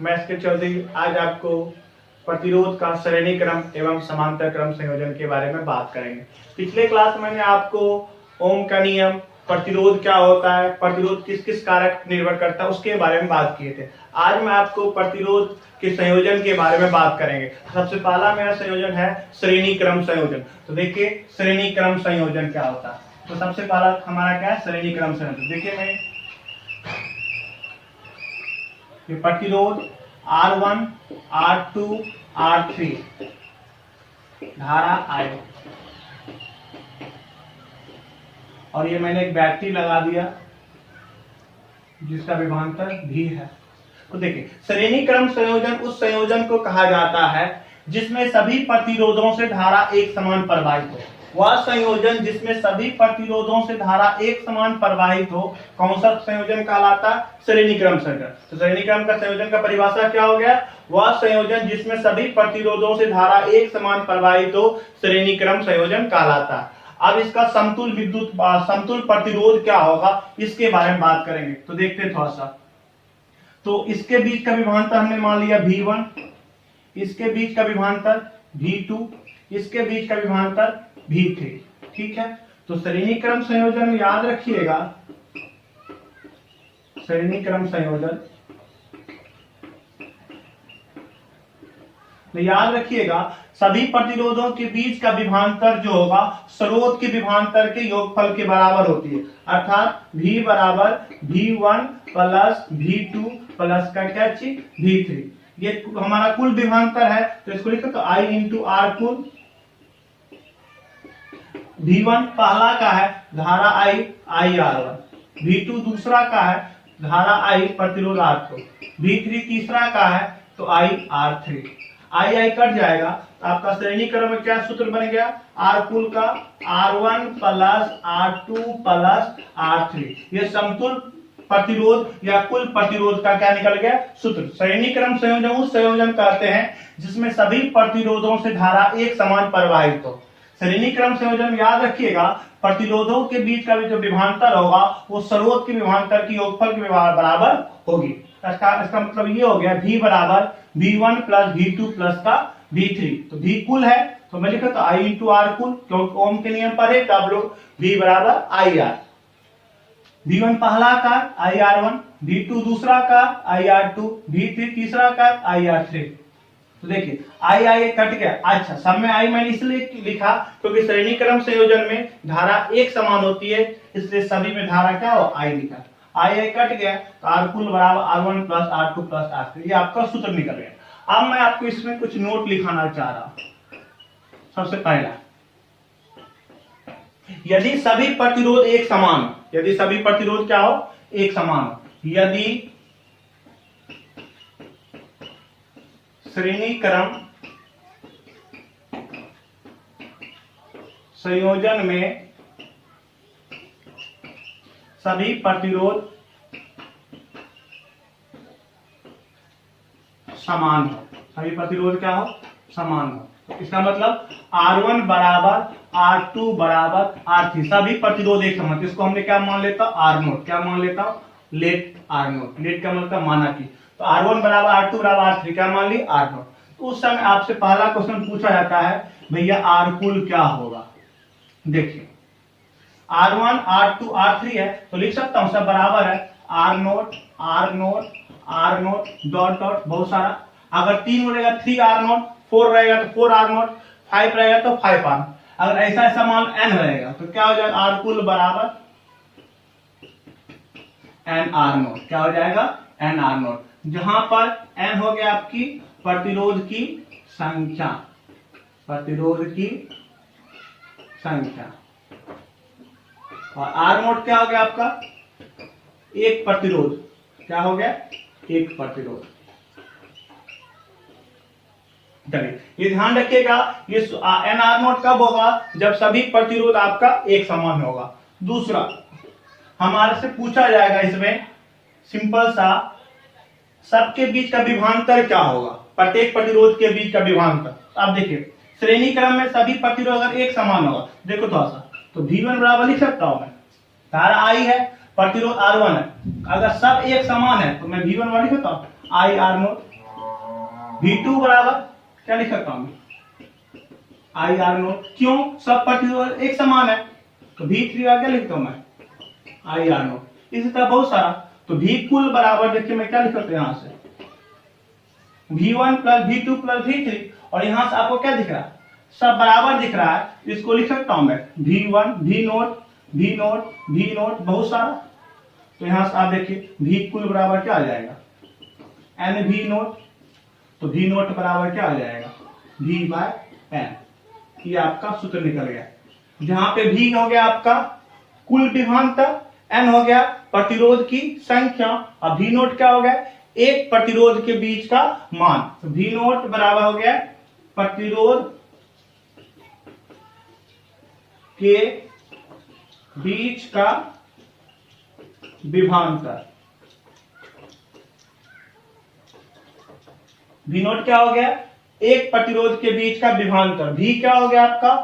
मैं इसके चौधरी आज आपको प्रतिरोध का श्रेणी क्रम एवं समांतर क्रम संयोजन के बारे में बात करेंगे। पिछले क्लास में मैंने आपको ओम का नियम, प्रतिरोध क्या होता है, प्रतिरोध किस किस कारक निर्भर करता है, उसके बारे में बात किए थे। आज मैं आपको प्रतिरोध के संयोजन के बारे में बात करेंगे। सबसे पहला मेरा संयोजन है श्रेणी क्रम संयोजन। तो देखिए श्रेणी क्रम संयोजन क्या होता है। तो सबसे पहला हमारा क्या है, श्रेणी क्रम संयोजन। देखिए मैं ये प्रतिरोध R1, R2, R3, धारा I, और ये मैंने एक बैटरी लगा दिया जिसका विभवांतर V है। तो देखिए श्रेणी क्रम संयोजन उस संयोजन को कहा जाता है जिसमें सभी प्रतिरोधों से धारा एक समान प्रवाहित हो। वह संयोजन जिसमें सभी प्रतिरोधों से धारा एक समान प्रवाहित हो, कौन सा संयोजन कहलाता है, श्रेणी क्रम संयोजन। तो श्रेणी क्रम का संयोजन का परिभाषा क्या हो गया, वह संयोजन जिसमें सभी प्रतिरोधों से धारा एक समान प्रवाहित हो, श्रेणी क्रम संयोजन कहलाता है। अब इसका समतुल प्रतिरोध क्या होगा, इसके बारे में बात करेंगे। तो देखते हैं थोड़ा सा। तो इसके बीच का विभवांतर हमने मान लिया V1, इसके बीच का विभवांतर V2, इसके बीच का विभवांतर V3, ठीक है। तो श्रेणी क्रम संयोजन में याद रखिएगा, श्रेणी क्रम संयोजन में याद रखिएगा सभी प्रतिरोधों के बीच का विभवांतर जो होगा स्रोत के विभवांतर के योगफल के बराबर होती है। अर्थात V बराबर V1 प्लस V2 प्लस का क्या चीज V3। ये हमारा कुल विभवांतर है, तो इसको लिखो तो I इंटू R कुल। V1 पहला का है धारा I R1, V2 दूसरा का है धारा I प्रतिरोध R2, V3 तीसरा का है तो I R3। I कट जाएगा तो आपका श्रेणी क्रम में क्या सूत्र बन गया, R कुल का R1 plus R2 plus R3। ये समतुल प्रतिरोध या कुल प्रतिरोध का क्या निकल गया, सूत्र। श्रेणी क्रम संयोजन उस संयोजन कहते हैं जिसमें सभी प्रतिरोधों से धारा एक समान प्रवाहित हो। श्रेणी क्रम संयोजन याद रखिएगा प्रतिरोधों के बीच का जो विभवांतर होगा वो स्रोत के विभवांतर की योगफल के बराबर होगी। इसका मतलब ये हो गया V बराबर V1 प्लस V2 प्लस का V3। तो V कुल है तो मैं लिखा तो I इंटू R कुल, क्योंकि ओम के नियम पर है, तब लोग V बराबर IR। V1 पहला का IR1, V2 दूसरा का IR2, V3 तीसरा का IR3। तो देखिए I कट गया। अच्छा, सब में I मैंने इसलिए लिखा क्योंकि श्रेणी क्रम संयोजन में धारा एक समान होती है, इसलिए सभी में धारा क्या हो, I लिखा। I कट गया तो R कुल बराबर R1 plus R2 plus R3, ये आपका सूत्र निकल गया। अब मैं आपको इसमें कुछ नोट लिखाना चाह रहा हूं। सबसे पहला, यदि सभी प्रतिरोध एक समान हो, यदि सभी प्रतिरोध क्या हो, एक समान हो, यदि श्रेणी क्रम संयोजन में सभी प्रतिरोध समान हो, सभी प्रतिरोध क्या हो, समान हो। इसका मतलब R1 बराबर R2 बराबर R3, सभी प्रतिरोध एक समान। इसको हमने क्या मान लेता, R0, क्या मान लेता, लेट R0। लेट का मतलब माना कि, तो R1 बराबर R2 बराबर R3 क्या मान ली, R0। तो उस समय आपसे पहला क्वेश्चन पूछा जाता है भैया R कुल क्या होगा। देखिए R1 R2 R3 है तो लिख सकता हूं सब बराबर है R0 डॉट डॉट बहुत सारा। अगर 3 रहेगा 3R0, 4 रहेगा तो 4R0, 5 रहेगा तो 5R। अगर ऐसा ऐसा मान n रहेगा तो क्या हो जाएगा, R कुल बराबर nR0। क्या हो जाएगा, nR0, जहां पर n हो गया आपकी प्रतिरोध की संख्या, प्रतिरोध की संख्या, और R0 क्या हो गया आपका, एक प्रतिरोध। क्या हो गया, एक प्रतिरोध। चलिए ये ध्यान रखिएगा, ये nR0 कब होगा, जब सभी प्रतिरोध आपका एक समान होगा। दूसरा हमारे से पूछा जाएगा इसमें सिंपल सा, सबके बीच का विभवांतर क्या होगा, प्रत्येक प्रतिरोध के बीच का विभवांतर। अब देखिए श्रेणी क्रम में सभी प्रतिरोध अगर एक समान होगा, देखो थोड़ा सा, तो V1 बराबर लिख सकता हूं मैं, धारा I है, प्रतिरोध R1 है। अगर सब एक समान है तो मैं V1 वाली लिखता हूं I R0, V2 बराबर क्या लिख सकता हूं आई आर नोट, क्यों सब प्रतिरोध एक समान है, तो V3 क्या लिखता हूं मैं आई आर नोट। इसी तरह बहुत सारा, तो V कुल बराबर देखिए मैं क्या लिख सकता हूं यहां से V1 plus V2 plus V3, और यहां से आपको क्या दिख रहा है सब बराबर दिख रहा है, इसको लिख सकता हूं मैं V1 V naught V naught V note बहुत सारा। तो यहां से आप देखिए V कुल बराबर क्या आ जाएगा N V नोट, तो V नोट बराबर क्या आ जाएगा V बाय N। ये आपका सूत्र निकल गया, जहां पे V हो गया आपका कुल विभवांतर, N हो गया प्रतिरोध की संख्या, और V नोट क्या हो गया एक प्रतिरोध के बीच का मान। तो V नोट बराबर हो गया प्रतिरोध के बीच का विभवांतर। V नोट क्या हो गया एक प्रतिरोध के बीच का विभवांतर, V क्या हो गया आपका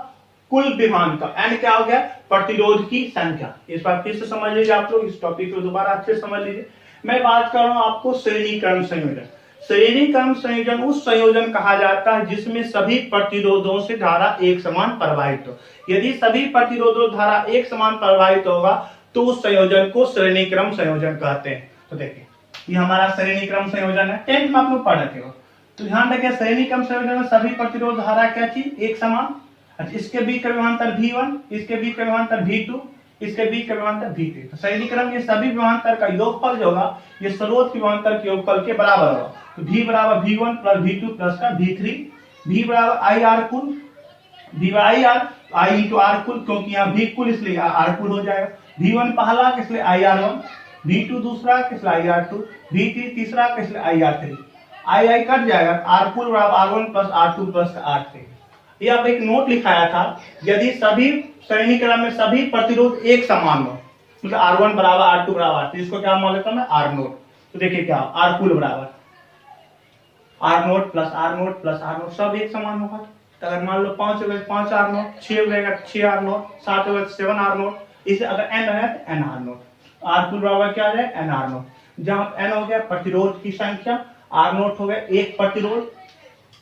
कुल विभवांतर, N क्या हो गया प्रतिरोध की संख्या। इस बार फिर से समझ लीजिए आप लोग, इस टॉपिक को दोबारा अच्छे से समझ लीजिए। मैं बात कर रहा हूं आपको श्रेणी क्रम संयोजन। श्रेणी क्रम संयोजन उस संयोजन कहा जाता है जिसमें सभी प्रतिरोधों से धारा एक समान प्रवाहित हो। यदि सभी प्रतिरोधों धारा एक समान प्रवाहित होगा तो उस संयोजन को श्रेणी क्रम संयोजन कहते हैं। तो देखिए ये हमारा श्रेणी क्रम संयोजन है, 10th में आप लोग पढ़ रखे हो। तो ध्यान रखिए श्रेणी क्रम संयोजन में सभी प्रतिरोध धारा क्या थी एक समान। अच्छा, इसके बीच का विभवांतर V1, इसके बीच का विभवांतर V2, इसके बीच का विभवांतर V3। तो श्रेणी क्रम ये सभी विभवांतर का योगफल जो होगा ये स्रोत विभवांतर के योगफल के बराबर होगा। तो V बराबर V1 प्लस V2 प्लस का V3, V बराबर आई आर कुल, V I R I into R कुल, क्योंकि यहाँ V कुल इसलिए आर कुल हो जाएगा। V1 पहला इसलिए आई आर वन, V2 दूसरा इसलिए आई आर टू, V3 तीसरा इसलिए I R three. I I cut जाएगा, आर कुल बराबर R one plus R two plus R three. ये आप एक नोट लिखाया था, यदि सभी श्रेणी क्रम में सभी प्रतिरोध एक समान हो, मतलब R1 बराबर R2 बराबर R3, इसको क्या मान लेता हूं मैं R नोट। तो देखिए क्या R कुल बराबर R note plus R note plus R note सब एक समान होगा। तो अगर मान लो 5 हो गए 5 R नोट, 6 हो गएगा 6 R नोट, 7 हो गए 7 R नोट, इसे अगर N है तो N R नोट। R कुल बराबर क्या है N R नोट, जहां N हो गया प्रतिरोध की संख्या, R नोट हो गया एक प्रतिरोध।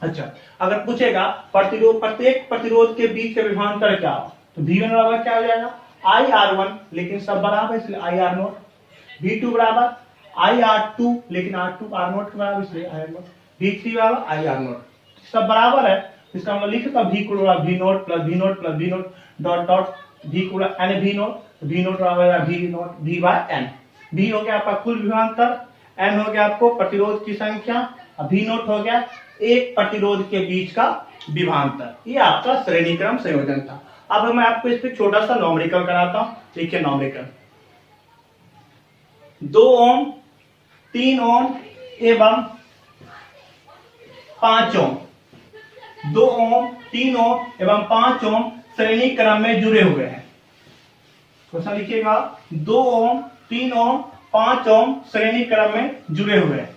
अच्छा, अगर पूछेगा प्रतिरोध प्रत्येक प्रतिरोध के बीच का विभवांतर क्या हो, तो V1 बराबर क्या हो जाएगा आई आर वन, लेकिन सब बराबर इसलिए आई आर नोट। V2 बराबर आई आर टू, लेकिन आर टू आर नोट के बराबर इसलिए आई आर नोट। V3 बराबर आई आर नोट, सब बराबर है, इसका मतलब लिख सकता V कुल बराबर V naught plus V naught plus V naught dot dot V कुल N V naught, V naught बराबर V naught V by N। V हो गया आपका कुल विभवांतर, N हो गया आपको प्रतिरोध की संख्या, V नोट हो गया एक प्रतिरोध के बीच का विभवांतर। ये आपका श्रेणी क्रम संयोजन था। अब मैं आपको इस पे छोटा सा नॉमरिकल कराता हूं। देखिए नॉमरिकल 2 ओम 3 ओम एवं 5 ओम, 2 ओम 3 ओम एवं 5 ओम श्रेणी क्रम में जुड़े हुए हैं। क्वेश्चन लिखिएगा 2 ओम 3 ओम 5 ओम श्रेणी क्रम में जुड़े हुए हैं।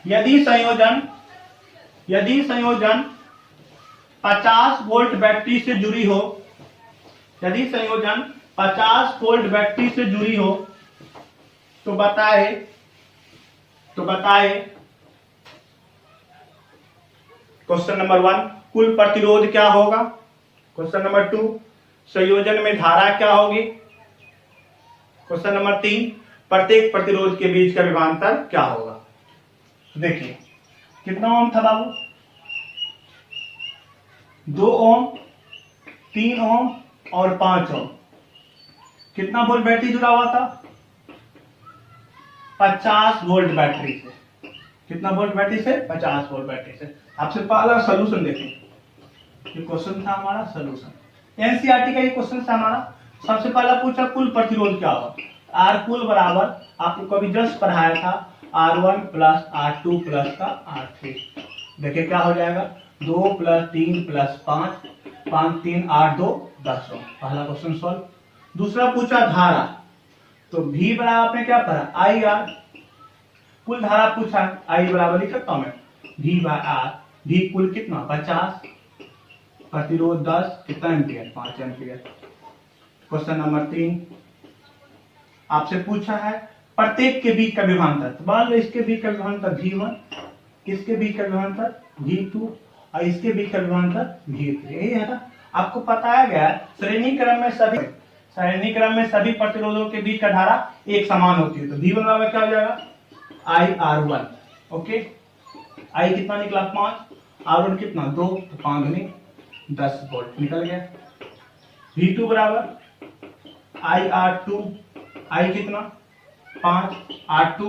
यदि संयोजन 50 वोल्ट बैटरी से जुड़ी हो, यदि संयोजन 50 वोल्ट बैटरी से जुड़ी हो तो बताए क्वेश्चन नंबर 1 कुल प्रतिरोध क्या होगा। क्वेश्चन नंबर 2 संयोजन में धारा क्या होगी। क्वेश्चन नंबर 3 प्रत्येक प्रतिरोध के बीच का विभवांतर क्या होगा। देखिए कितना ओम था बाबू 2 ओम 3 ओम और 5 ओम। कितना वोल्ट बैटरी जुड़ा हुआ था 50 वोल्ट बैटरी से। कितना वोल्ट बैटरी से 50 वोल्ट बैटरी से। आपसे पहला सलूशन देखें, ये क्वेश्चन था हमारा सलूशन एनसीईआरटी का, ये क्वेश्चन था हमारा। सबसे पहला पूछा कुल प्रतिरोध क्या होगा। आर कुल बराबर आपको कभी जस्ट पढ़ाया था R1 प्लस R2 प्लस का R3। देखिए क्या हो जाएगा 2 प्लस 3 प्लस 5, 5 3 8 2 10 ओम। पहला क्वेश्चन सॉल्व। दूसरा पूछा धारा, तो V बराबर आपने क्या पढ़ा आई आर, कुल धारा पूछा I बराबर लिख सकता हूं मैं V बाय आर। V कुल कितना 50, प्रतिरोध 10, कितना एम्पियर 5 एम्पियर। क्वेश्चन नंबर 3 आपसे पूछा है प्रत्येक के बीच का विभवांतर, तो मान लो इसके बीच का विभवांतर V1, इसके बीच का विभवांतर V2 और इसके बीच का विभवांतर V3, यही है ना। आपको बताया गया है श्रेणी क्रम में सभी प्रतिरोधों के बीच का धारा एक समान होती है। तो V1 बराबर क्या हो जाएगा IR1। ओके, I कितना निकला 5, R1 कितना 2, तो 5 दूनी 10 वोल्ट निकल गया। V2 बराबर IR2, I कितना 5, R2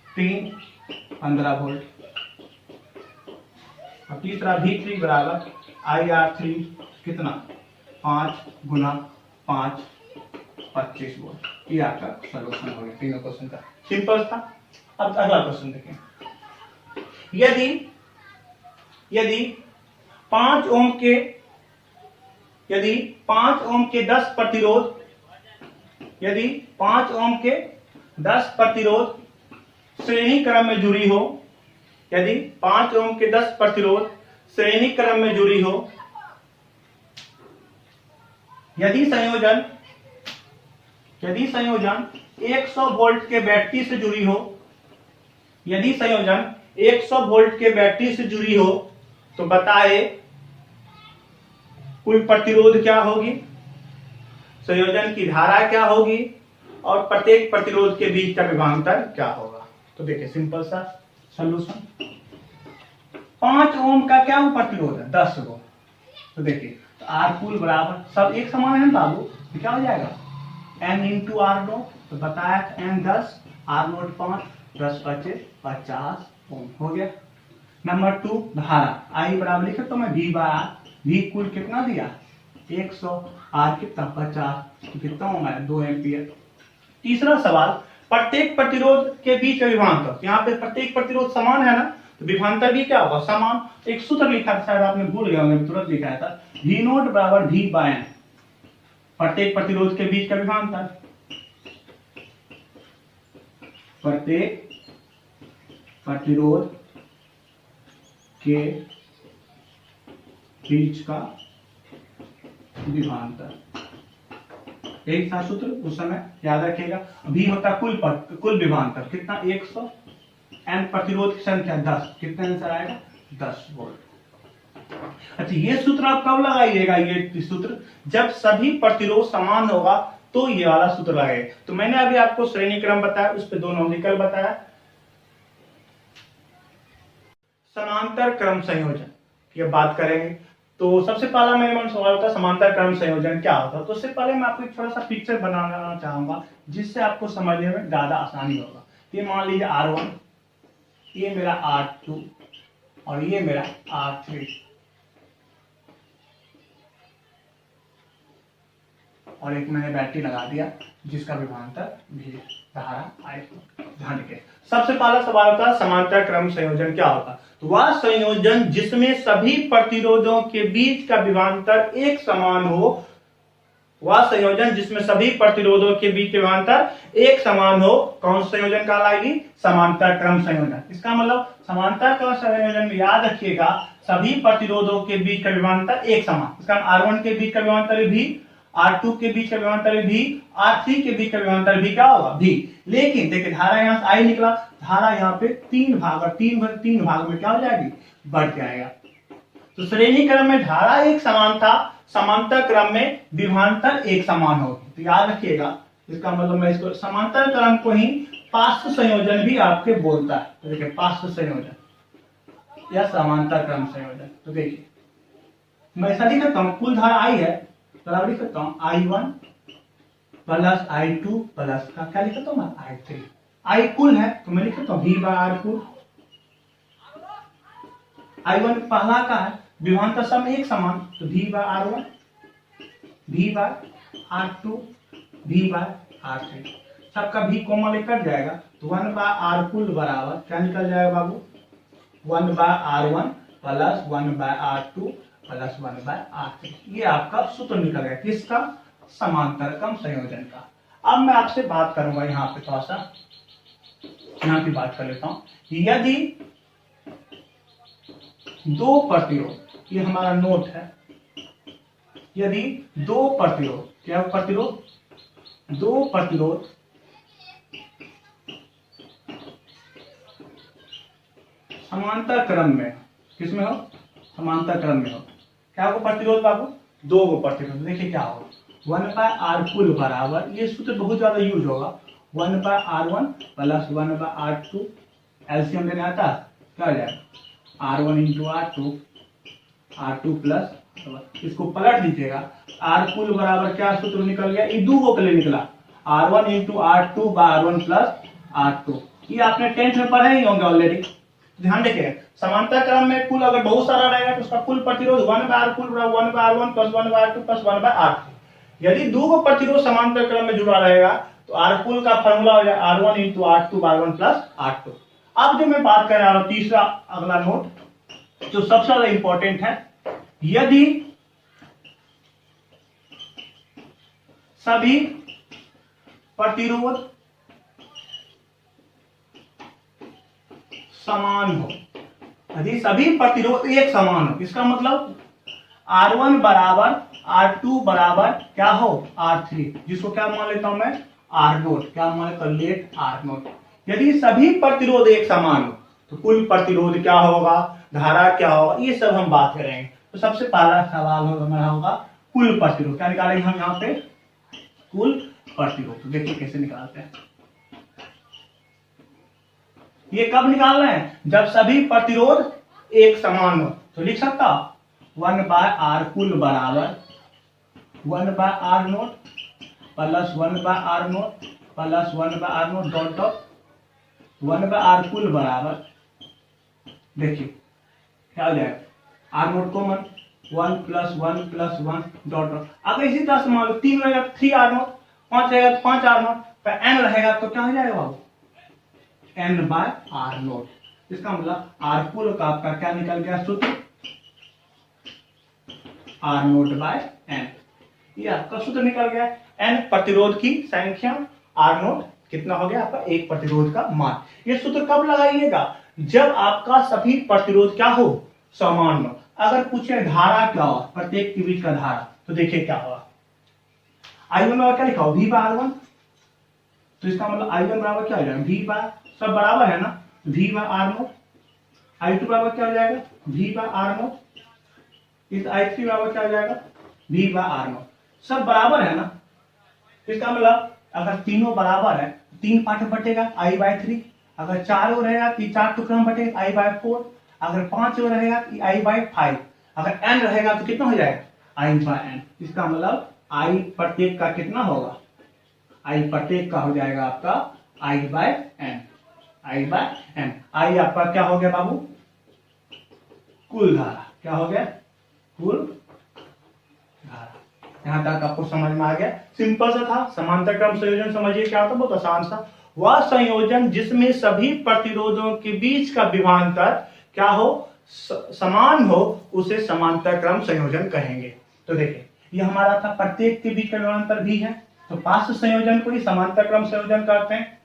3, 15 वोल्ट। और तीसरा V3 बराबर IR3 कितना 5 गुना 5, 25 वोल्ट। ये आपका सॉल्यूशन हो गया तीनों क्वेश्चन का, सिंपल था। अब अगला क्वेश्चन देखें। यदि 5 ओम के 10 प्रतिरोध, यदि 5 ओम के 10 प्रतिरोध श्रेणी क्रम में जुड़ी हो, यदि 5 ओम के 10 प्रतिरोध श्रेणी क्रम में जुड़ी हो, यदि संयोजन 100 वोल्ट के बैटरी से जुड़ी हो, यदि संयोजन 100 वोल्ट के बैटरी से जुड़ी हो, तो बताए कुल प्रतिरोध क्या होगी, संयोजन की धारा क्या होगी और प्रत्येक प्रतिरोध के बीच का विभवांतर क्या होगा। तो देखिए सिंपल सा सॉल्यूशन। 5 ओम का क्या प्रतिरोध है 10 गो, तो देखिए तो आर कुल बराबर सब एक समान है ना बाबू, तो क्या हो जाएगा n इंटू आर नोट, तो बताया n 10 आर नोट 5 10 25 50 ओम हो गया। नंबर 2 धारा आई बराबर लिखे तो मैं V बाय आर, V कुल कितना दिया 100, आर कितना 50, तो कितना ओम है 2 एम्पियर। तीसरा सवाल प्रत्येक प्रतिरोध के बीच का विभवांतर, यहाँ पे प्रत्येक प्रतिरोध समान है ना, तो विभवांतर भी क्या होगा समान। एक सूत्र लिखा था शायद आपने भूल गए होंगे, तुरंत लिखा था V नोट बराबर V बाय N, प्रत्येक प्रतिरोध के बीच का विभवांतर, प्रत्येक प्रतिरोध के बीच का विभवांतर, एक था सूत्र उस समय याद रखिएगा। V होता कुल विभवांतर कितना 100, N प्रतिरोध की संख्या 10, कितना आंसर आएगा 10 वोल्ट। अच्छा ये सूत्र आप कब लगाइएगा, ये सूत्र जब सभी प्रतिरोध समान होगा तो ये वाला सूत्र लगाएगा। तो मैंने अभी आपको श्रेणी क्रम बताया, उस पर 2 नॉमिकल बताया। समांतर क्रम संयोजन की बात करेंगे तो सबसे पहला मेरे मन सवाल था समांतर क्रम संयोजन क्या होता है। तो उससे पहले मैं आपको एक थोड़ा सा पिक्चर बनाना चाहूंगा जिससे आपको समझने में ज्यादा आसानी होगा। ये मान लीजिए R1, ये मेरा R2 और ये मेरा R3, और एक मैंने बैटरी लगा दिया जिसका विभवांतर भी धारा I। ध्यान रखिए सबसे पहला सवाल होता है समांतर क्रम संयोजन क्या होता है। तो वह संयोजन जिसमें सभी प्रतिरोधों के बीच का विभवांतर एक समान हो, वह संयोजन जिसमें सभी प्रतिरोधों के बीच विभवांतर एक समान हो, कौन संयोजन कहलाएगी समांतर क्रम संयोजन। इसका मतलब समांतर क्रम संयोजन में याद रखिएगा सभी प्रतिरोधों के बीच का विभवांतर एक समान। इसका R1 के बीच का विभवांतर भी, R2 के बीच का विभवांतर भी, R3 के बीच का विभवांतर भी क्या होगा भी। लेकिन देखिए धारा यहाँ से I निकला, धारा यहाँ पे 3 भाग और 3 भाग में क्या हो जाएगी बढ़ जाएगा। तो श्रेणी क्रम में धारा एक समान था, समांतर क्रम में विभवांतर एक समान होगी। तो याद रखिएगा इसका मतलब मैं इसको समांतर क्रम को ही पार्श्व संयोजन भी आपके बोलता है। तो देखिए पार्श्व संयोजन या समांतर क्रम संयोजन। तो देखिए मैं ऐसा लिख सकता हूँ कुल धारा I है तो लिख सकता हूँ I1 प्लस I2 प्लस का क्या लिख सकता हूँ मैं I3। I कुल है तो मैं लिख सकता हूँ V बाय R कुल। I1 पहला का है विभवांतर सब एक समान, तो V by R1, V by R2, V by R3, सबका V कॉमन कट जाएगा तो 1 बाय R कुल बराबर क्या निकल जाएगा बाबू 1 by R1 plus 1 by R2 plus 1 by R3। ये आपका सूत्र निकल गया किसका समांतर क्रम संयोजन का। अब मैं आपसे बात करूंगा यहाँ पे थोड़ा सा, यहाँ की बात कर लेता हूं। यदि 2 प्रतिरोध, ये हमारा नोट है, यदि 2 प्रतिरोध, क्या प्रतिरोध 2 प्रतिरोध समांतर क्रम में, किसमें हो, समांतर क्रम में हो, क्या हो प्रतिरोध बाबू, दो गो प्रतिरोध। देखिए क्या होगा, 1/r कुल बराबर, ये सूत्र बहुत ज्यादा यूज होगा, 1/r1 प्लस 1/r2, एलसीएम लेने आता है, क्या हो जाएगा r1 इंटू r2 प्लस, इसको पलट दीजिएगा, r कुल बराबर क्या सूत्र निकल गया, ये दो गो के लिए निकला, r1 into r2 r1 plus r2। ये आपने 10th में पढ़े ही होंगे ऑलरेडी। ध्यान देखिए, समांतर क्रम में कुल अगर बहुत सारा रहेगा तो उसका कुल प्रतिरोध 1/r कुल 1/r1 plus 1/r2 plus 1/r3। यदि दो गो प्रतिरोध समांतर क्रम में जुड़ा रहेगा तो r कुल का फॉर्मूला हो जाए r1 into r2 r1 plus r2। अब जो मैं बात कर रहा हूं तीसरा अगला नोट जो सबसे ज्यादा इंपॉर्टेंट है, यदि सभी प्रतिरोध समान हो, यदि सभी प्रतिरोध एक समान हो, इसका मतलब R1 बराबर R2 बराबर क्या हो R3, जिसको क्या मान लेता हूं मैं R0, क्या मान लेता हूं लेट R0। यदि सभी प्रतिरोध एक समान हो तो कुल प्रतिरोध क्या होगा, धारा क्या होगा, ये सब हम बात करेंगे। तो सबसे पहला सवाल हमारा होगा कुल प्रतिरोध, क्या निकालेंगे हम यहाँ पे, कुल प्रतिरोध। तो देखिए कैसे निकालते हैं, ये कब निकाल रहे हैं, जब सभी प्रतिरोध एक समान हो। तो लिख सकता 1/r कुल बराबर 1/r0 plus 1/r0 plus 1/r0 dot dot 1/r कुल बराबर, देखिए क्या हो जाएगा r0 common 1 plus 1 plus 1 dot dot. अगर इसी तरह से मान लो 3 रहेगा 3r0, 5 रहेगा तो 5r0, पर n रहेगा तो क्या हो जाएगा बाबू n/r0। इसका मतलब r कुल का आपका क्या निकल गया सूत्र r0/n, ये आपका सूत्र निकल गया। n प्रतिरोध की संख्या, r0 कितना हो गया आपका एक प्रतिरोध का मान। ये सूत्र कब लगाइएगा, जब आपका सभी प्रतिरोध क्या हो समान हो। अगर पूछे धारा क्या हो प्रत्येक के बीच का धारा, तो देखिए क्या होगा, I1 बराबर क्या लिखा हो V/R1, तो इसका मतलब I1 बराबर क्या हो जाएगा V/, सब बराबर है ना, V/R0। I2 बराबर क्या हो जाएगा V/R0, इस I3 बराबर क्या हो जाएगा V/R0, सब बराबर है ना। इसका मतलब अगर तीनों बराबर है 3 पार्ट में बटेगा I/3, अगर 4 हो रहेगा तो 4 टुकड़ा में बटेगा I/4, अगर 5 हो रहेगा तो I/5, अगर n रहेगा तो कितना हो जाएगा I/n। इसका मतलब I प्रत्येक का कितना होगा, I प्रत्येक का हो जाएगा आपका I/n, I/n। I आपका क्या हो गया बाबू, कुल धारा, क्या हो गया कुल धारा। यहां तक आपको समझ में आ गया, सिंपल सा था। समांतर क्रम संयोजन समझिए क्या होता है, बहुत आसान सा, वह संयोजन जिसमें सभी प्रतिरोधों के बीच का विभवांतर क्या हो समान हो उसे समांतर क्रम संयोजन कहेंगे। तो देखिए ये हमारा था प्रत्येक के बीच का विभवांतर भी है, तो पार्श्व संयोजन को ही समांतर क्रम संयोजन करते हैं।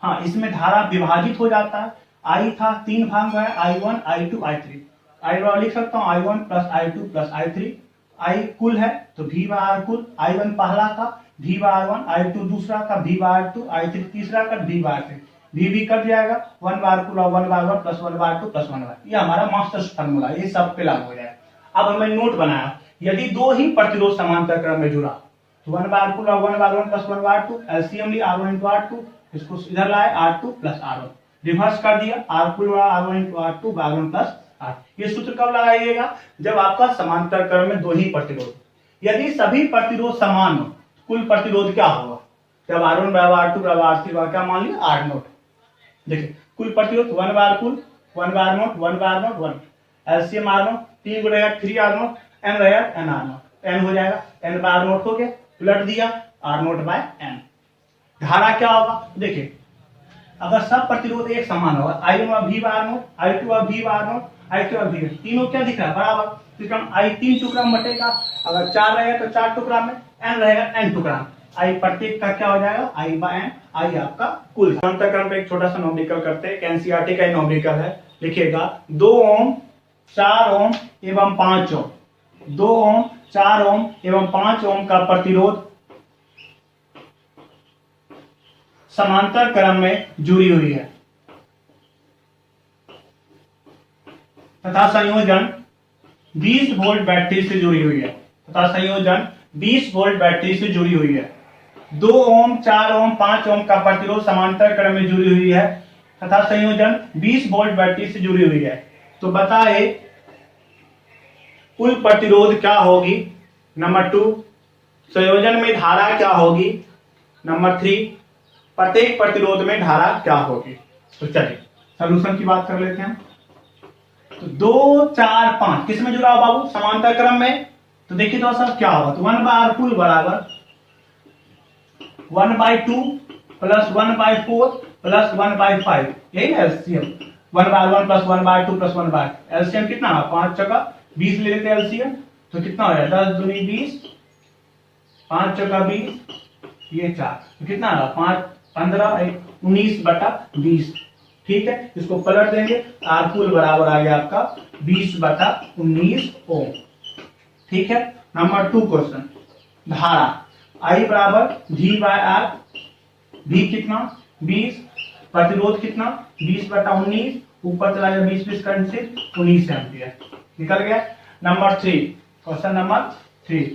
हाँ, इसमें धारा विभाजित हो जाता है, I था 3 भाग है, I1 I2 I3, I लिख सकता हूँ I1 plus I2 plus I3, I कुल है तो V/R कुल, I1 पहला का V/R1, I2 दूसरा का V/R2, I3 तीसरा का V/R3, V कट जाएगा 1/R कुल और 1/1 प्लस 1/2 प्लस 1/, ये हमारा मास्टर फार्मूला, ये सब पे लागू हो जाएगा। अब हमने नोट बनाया, यदि दो ही प्रतिरोध समांतर क्रम में जुड़ा तो 1/R कुल और 1/1 प्लस 1/2, एलसीएम ली R1 इंटू R2, इसको इधर लाए R2 प्लस R1, रिवर्स कर दिया R कुल R1 into R2 R1 plus R। ये सूत्र कब लगाइएगा, जब आपका समांतर क्रम में दो ही प्रतिरोध, यदि सभी प्रतिरोध समान हो कुल प्रतिरोध क्या होगा, जब R1 बराबर R2 बराबर R3 बराबर क्या मान लिया R0। देखिए कुल प्रतिरोध 1/R कुल 1/R0 1/R0 1, एलसीएम R0 3 गुणा 3R0, n रहेगा nR0, n हो जाएगा n/R0 हो गया, उलट दिया R0/n। धारा क्या होगा, देखिए अगर सब प्रतिरोध एक समान होगा, I1 V/R0, I2 V/R0, I3 V, तीनों क्या दिख रहा है बराबर, तो इसका I 3 टुकड़ा में बटेगा, अगर 4 रहेगा तो 4 टुकड़ा में, n रहेगा n टुकड़ा में, I प्रत्येक का क्या हो जाएगा I/n, I आपका कुल। समांतर क्रम पे एक छोटा सा नोमेरिकल करते हैं, एनसीईआरटी का नोमेरिकल है, लिखिएगा 2 ओम 4 ओम एवं 5 ओम, 2 ओम 4 ओम एवं 5 ओम का प्रतिरोध समांतर क्रम में जुड़ी हुई है। तथा संयोजन 20 वोल्ट बैटरी से जुड़ी हुई है, तथा संयोजन 20 वोल्ट बैटरी से जुड़ी हुई है। 2 ओम, 4 ओम, 5 ओम का प्रतिरोध समांतर क्रम में जुड़ी हुई है तथा संयोजन 20 वोल्ट बैटरी से जुड़ी हुई है। तो बताए कुल प्रतिरोध क्या होगी। नंबर 2, संयोजन में धारा क्या होगी। नंबर 3, प्रत्येक प्रतिरोध में धारा क्या होगी। तो चलिए सॉल्यूशन की बात कर लेते हैं। तो 2, 4, 5 किस में जुड़ा हो बाबू, समांतर क्रम में। तो देखिए तो सब क्या होगा, तो 1/r कुल बराबर 1/2 प्लस 1/4 प्लस 1/5, यही है एलसीएम। 1/1 प्लस 1/2 प्लस 1/, एलसीएम कितना है 5 चौका 20 ले लेते हैं एलसीएम। तो कितना हो जाएगा 10 दूनी 20, 5 चौका 20, ये 4, तो कितना है 5 15 19/20। ठीक है, इसको पलट देंगे, आर कुल बराबर आ गया आपका 20/19 ओम। ठीक है, नंबर 2 क्वेश्चन, धारा I बराबर V/R, V कितना 20, प्रतिरोध कितना 20/19, ऊपर चला गया 20 करंट से 19 एम्पियर, निकल गया। नंबर 3 क्वेश्चन नंबर 3,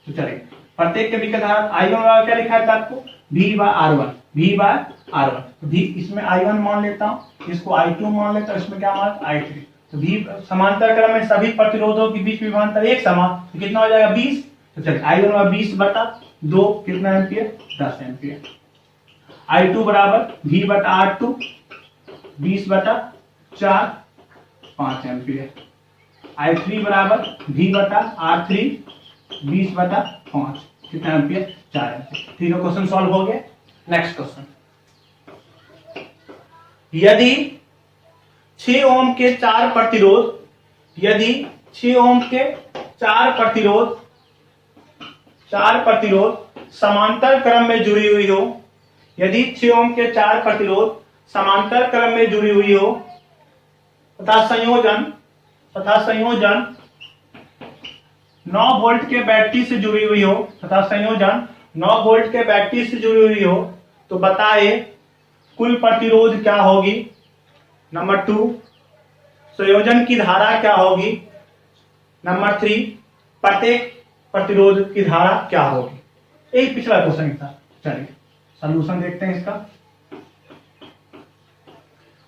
तो चलिए प्रत्येक के बीच धारा I1 क्या लिखा है आपको V/R1, V/R1। तो V इसमें I1 मान लेता हूं, इसको I2 मान लेता हूं, इसमें क्या मान I3। तो V समांतर क्रम में सभी प्रतिरोधों के बीच विभवांतर एक समान, तो कितना हो जाएगा 20। तो चलिए I1 20/2 कितना एम्पियर 10 एम्पियर। I2 बराबर V/R2 20/4 5 एम्पियर। I3 बराबर V/R3 20/5 कितना एम्पियर 4 एम्पियर। तीनों क्वेश्चन सॉल्व हो गए। नेक्स्ट क्वेश्चन, यदि 6 ओम के 4 प्रतिरोध, यदि 6 ओम के 4 प्रतिरोध समांतर क्रम में जुड़ी हुई हो, यदि 6 ओम के 4 प्रतिरोध समांतर क्रम में जुड़ी हुई हो तथा संयोजन 9 वोल्ट के बैटरी से जुड़ी हुई हो, तथा संयोजन 9 वोल्ट के बैटरी से जुड़ी हुई हो, तो बताए कुल प्रतिरोध क्या होगी। नंबर 2, संयोजन की धारा क्या होगी। नंबर 3, प्रत्येक प्रतिरोध की धारा क्या होगी। एक पिछला क्वेश्चन था। चलिए सॉल्यूशन देखते हैं इसका।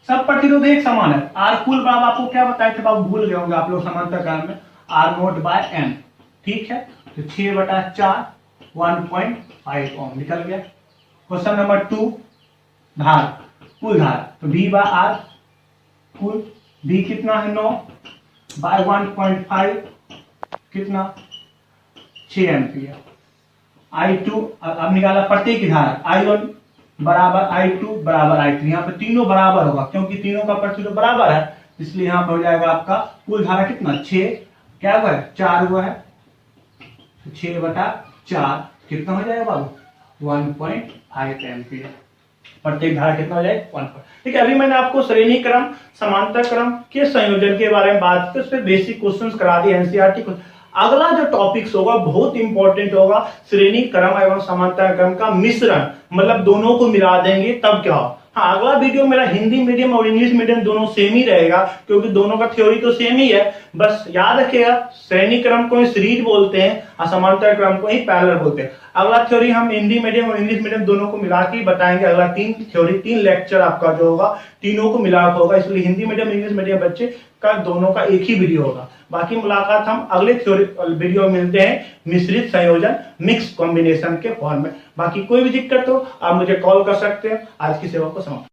सब प्रतिरोध एक समान है। आर कुल बाब आपको क्या बताए थे बाबू, भूल गए होंगे आप लोग समांतर काल में, R0/N। ठीक है, तो 6/4 1.5 ओम निकल गया। क्वेश्चन नंबर 2, धार कुल धार, तो V/R कुल V कितना है 9 बाय 1.5 कितना 6 एम्पियर। I2 अब निकाला प्रत्येक की धारा, I1 बराबर I2 बराबर I3, यहाँ पे तीनों बराबर होगा क्योंकि तीनों का प्रतिरोध बराबर है, इसलिए यहाँ पे हो जाएगा आपका कुल धारा कितना 6, क्या हुआ है 4 हुआ है, 6/4 कितना हो जाएगा बाबू 1.5 एम्पियर। प्रत्येक धारा कितना हो जाएगा 1. ठीक है, अभी मैंने आपको श्रेणी क्रम समांतर क्रम के संयोजन के बारे में बात की, उस पर बेसिक क्वेश्चंस करा दिए एनसीईआरटी को। अगला जो टॉपिक्स होगा बहुत इंपॉर्टेंट होगा, श्रेणी क्रम एवं समांतर क्रम का मिश्रण, मतलब दोनों को मिला देंगे तब क्या हो। हाँ, अगला वीडियो मेरा हिंदी मीडियम और इंग्लिश मीडियम दोनों सेम ही रहेगा क्योंकि दोनों का थ्योरी तो सेम ही है। बस याद रखिएगा श्रेणी क्रम को ही सीरीज बोलते हैं और समांतर क्रम को ही पैरेलल बोलते हैं। अगला थ्योरी हम हिंदी मीडियम और इंग्लिश मीडियम दोनों को मिला के बताएंगे। अगला 3 थ्योरी 3 लेक्चर आपका जो होगा तीनों को मिला होगा, इसलिए हिंदी मीडियम इंग्लिश मीडियम बच्चे का दोनों का एक ही वीडियो होगा। बाकी मुलाकात हम अगले थ्योरी वीडियो में मिलते हैं मिश्रित संयोजन मिक्स कॉम्बिनेशन के फॉर्म में। बाकी कोई भी दिक्कत हो आप मुझे कॉल कर सकते हैं। आज की सेवा को समाप्त।